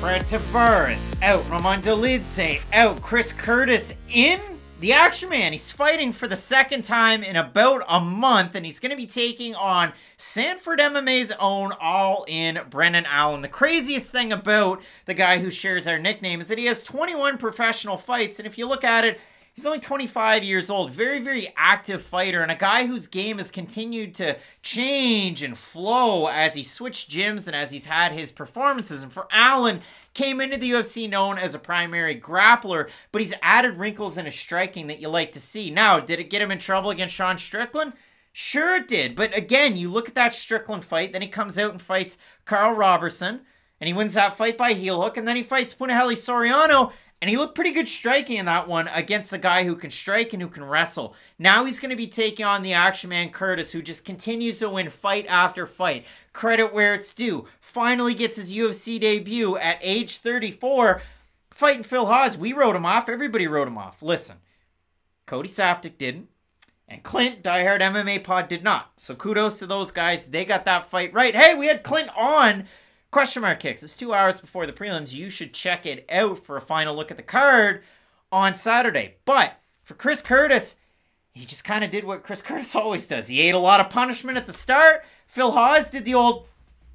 Brad Tavares out, Roman Dolidze out, Chris Curtis in. The Action Man, he's fighting for the second time in about a month, and he's going to be taking on Sanford MMA's own all-in Brendan Allen. The craziest thing about the guy who shares our nickname is that he has 21 professional fights, and if you look at it, he's only 25 years old. Very, very active fighter, and a guy whose game has continued to change and flow as he switched gyms and as he's had his performances. And for Allen, came into the UFC known as a primary grappler, but he's added wrinkles in his striking that you like to see. Now, did it get him in trouble against Sean Strickland? Sure it did. But again, you look at that Strickland fight, then he comes out and fights Carl Robertson, and he wins that fight by heel hook, and then he fights Punahele Soriano, and he looked pretty good striking in that one against the guy who can strike and who can wrestle. Now he's going to be taking on the Action Man Curtis, who just continues to win fight after fight. Credit where it's due. Finally gets his UFC debut at age 34. Fighting Phil Haas, we wrote him off. Everybody wrote him off. Listen, Cody Saftik didn't, and Clint, Diehard MMA Pod, did not. So kudos to those guys. They got that fight right. Hey, we had Clint on Question Mark Kicks. It's 2 hours before the prelims. You should check it out for a final look at the card on Saturday. But for Chris Curtis, he just kind of did what Chris Curtis always does. He ate a lot of punishment at the start. Phil Haas did the old,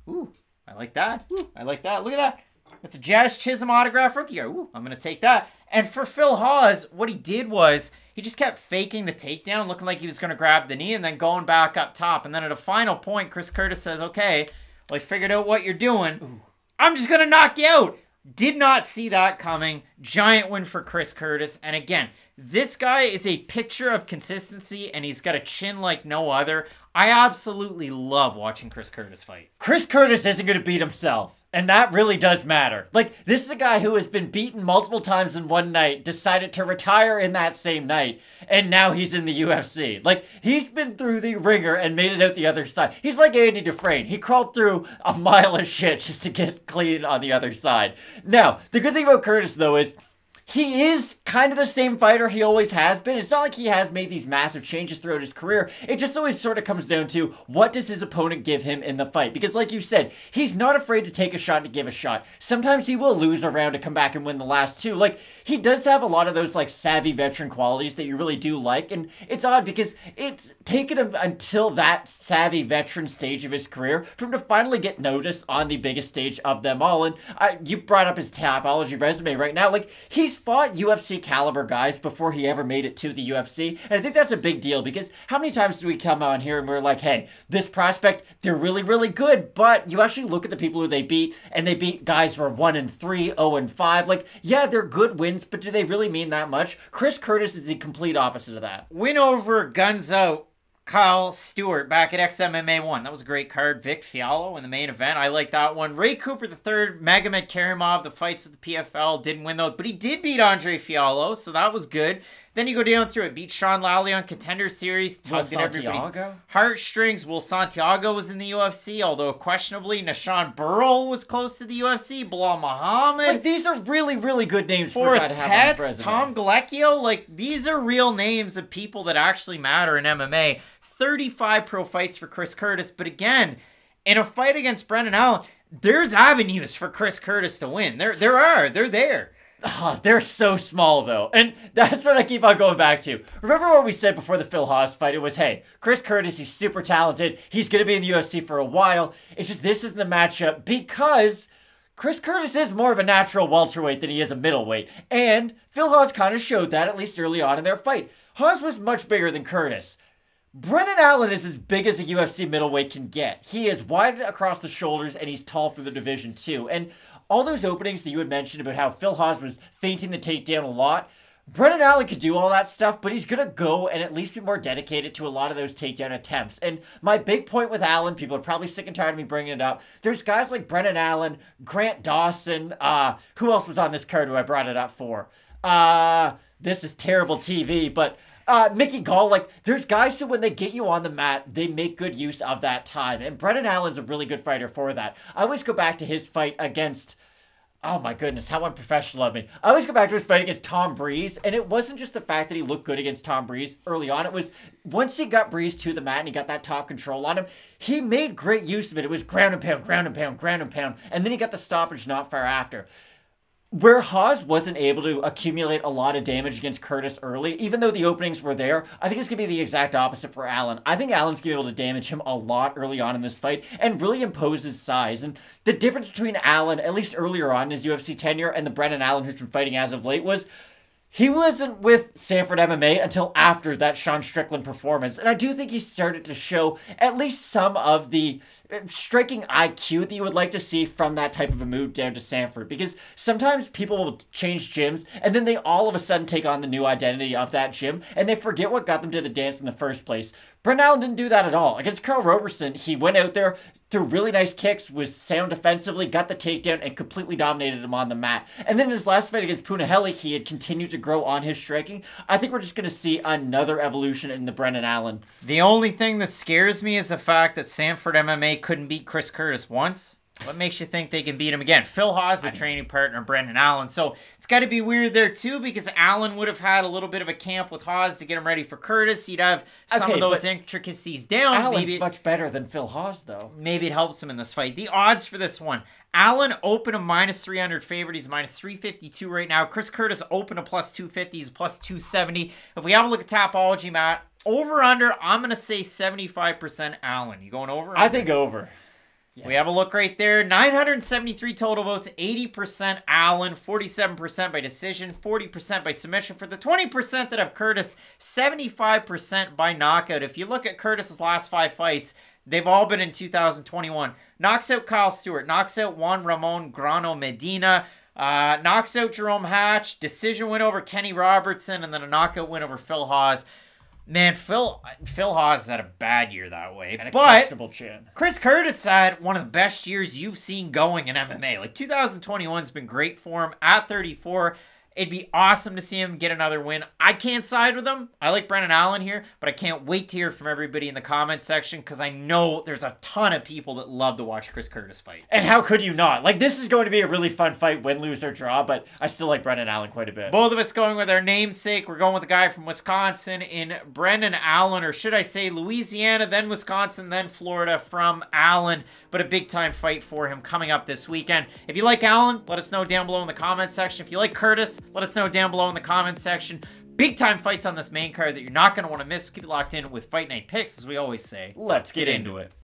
ooh, I like that. Ooh, I like that. Look at that. That's a Jazz Chisholm autograph rookie. Ooh, I'm going to take that. And for Phil Haas, what he did was he just kept faking the takedown, looking like he was going to grab the knee and then going back up top. And then at a final point, Chris Curtis says, okay, well, I figured out what you're doing. Ooh. I'm just going to knock you out. Did not see that coming. Giant win for Chris Curtis. And again, this guy is a picture of consistency, and he's got a chin like no other. I absolutely love watching Chris Curtis fight. Chris Curtis isn't going to beat himself. And that really does matter. Like, this is a guy who has been beaten multiple times in one night, decided to retire in that same night, and now he's in the UFC. Like, he's been through the ringer and made it out the other side. He's like Andy Dufresne. He crawled through a mile of shit just to get clean on the other side. Now, the good thing about Curtis, though, is he is kind of the same fighter he always has been. It's not like he has made these massive changes throughout his career. It just always sort of comes down to what does his opponent give him in the fight. Because like you said, he's not afraid to take a shot to give a shot. Sometimes he will lose a round to come back and win the last two. Like, he does have a lot of those like savvy veteran qualities that you really do like. And it's odd because it's taken him until that savvy veteran stage of his career for him to finally get noticed on the biggest stage of them all. And you brought up his Tapology resume right now. Like, he's fought UFC caliber guys before he ever made it to the UFC, and I think that's a big deal because how many times do we come on here and we're like, hey, this prospect, they're really, really good, but you actually look at the people who they beat, and they beat guys who are 1-3, 0-5. Like, yeah, they're good wins, but do they really mean that much? Chris Curtis is the complete opposite of that. Win over Guns Out Kyle Stewart back at XMMA 1. That was a great card. Vic Fiallo in the main event. I like that one. Ray Cooper III, Magomed Karimov, the fights with the PFL. Didn't win though, but he did beat Andre Fiallo, so that was good. Then you go down through it. Beat Sean Lally on Contender Series. Tugged at everybody's heartstrings. Will Santiago was in the UFC, although questionably. Nashawn Burrell was close to the UFC. Bilal Muhammad. Like, these are really, really good names Forrest for a guy to have on his Petz, resume. Tom Galecchio. Like, these are real names of people that actually matter in MMA. 35 pro fights for Chris Curtis. But again, in a fight against Brendan Allen, there's avenues for Chris Curtis to win. They're there. Oh, they're so small, though. And that's what I keep on going back to. Remember what we said before the Phil Haas fight? It was, hey, Chris Curtis, he's super talented. He's going to be in the UFC for a while. It's just this isn't the matchup because Chris Curtis is more of a natural welterweight than he is a middleweight. And Phil Haas kind of showed that, at least early on in their fight. Haas was much bigger than Curtis. Brendan Allen is as big as a UFC middleweight can get. He is wide across the shoulders, and he's tall for the division, too. And all those openings that you had mentioned about how Phil Haas was feinting the takedown a lot, Brendan Allen could do all that stuff, but he's going to go and at least be more dedicated to a lot of those takedown attempts. And my big point with Allen, people are probably sick and tired of me bringing it up, there's guys like Brendan Allen, Grant Dawson, who else was on this card who I brought it up for? This is terrible TV, but Mickey Gall, like, there's guys who when they get you on the mat, they make good use of that time. And Brendan Allen's a really good fighter for that. I always go back to his fight against Oh my goodness, how unprofessional of me. I always go back to his fight against Tom Breeze, and it wasn't just the fact that he looked good against Tom Breeze early on. It was once he got Breeze to the mat and he got that top control on him, he made great use of it. It was ground and pound, ground and pound, ground and pound, and then he got the stoppage not far after. Where Hawes wasn't able to accumulate a lot of damage against Curtis early, even though the openings were there, I think it's going to be the exact opposite for Allen. I think Allen's going to be able to damage him a lot early on in this fight and really impose his size. And the difference between Allen, at least earlier on in his UFC tenure, and the Brendan Allen who's been fighting as of late was he wasn't with Sanford MMA until after that Sean Strickland performance. And I do think he started to show at least some of the striking IQ that you would like to see from that type of a move down to Sanford. Because sometimes people will change gyms and then they all of a sudden take on the new identity of that gym and they forget what got them to the dance in the first place. Brendan Allen didn't do that at all. Against Carl Roberson, he went out there, threw really nice kicks, was sound defensively, got the takedown, and completely dominated him on the mat. And then in his last fight against Punahele, he had continued to grow on his striking. I think we're just going to see another evolution in the Brendan Allen. The only thing that scares me is the fact that Sanford MMA couldn't beat Chris Curtis once. What makes you think they can beat him again? Phil Hawes, a training partner of Brendan Allen. So it's got to be weird there, too, because Allen would have had a little bit of a camp with Hawes to get him ready for Curtis. He'd have some of those intricacies down. Allen's much better than Phil Hawes, though. Maybe it helps him in this fight. The odds for this one. Allen open a minus 300 favorite. He's minus 352 right now. Chris Curtis open a plus 250. He's plus 270. If we have a look at Tapology, Matt, over under, I'm going to say 75% Allen. You going over? I think over. Yeah. We have a look right there. 973 total votes, 80% Allen, 47% by decision, 40% by submission. For the 20% that have Curtis, 75% by knockout. If you look at Curtis's last 5 fights, they've all been in 2021. Knocks out Kyle Stewart, knocks out Juan Ramon Grano Medina, knocks out Jerome Hatch, decision win over Kenny Robertson, and then a knockout win over Phil Hawes. Man, Phil Hawes had a bad year that way, and but questionable chin. Chris Curtis had one of the best years you've seen going in MMA. Like 2021's been great for him at 34. It'd be awesome to see him get another win. I can't side with him. I like Brendan Allen here, but I can't wait to hear from everybody in the comment section because I know there's a ton of people that love to watch Chris Curtis fight. And how could you not? Like, this is going to be a really fun fight, win, lose, or draw, but I still like Brendan Allen quite a bit. Both of us going with our namesake. We're going with the guy from Wisconsin in Brendan Allen, or should I say Louisiana, then Wisconsin, then Florida from Allen. But a big-time fight for him coming up this weekend. If you like Allen, let us know down below in the comment section. If you like Curtis, let us know down below in the comment section. Big-time fights on this main card that you're not going to want to miss. Keep it locked in with Fight Night Picks, as we always say. Let's get into it.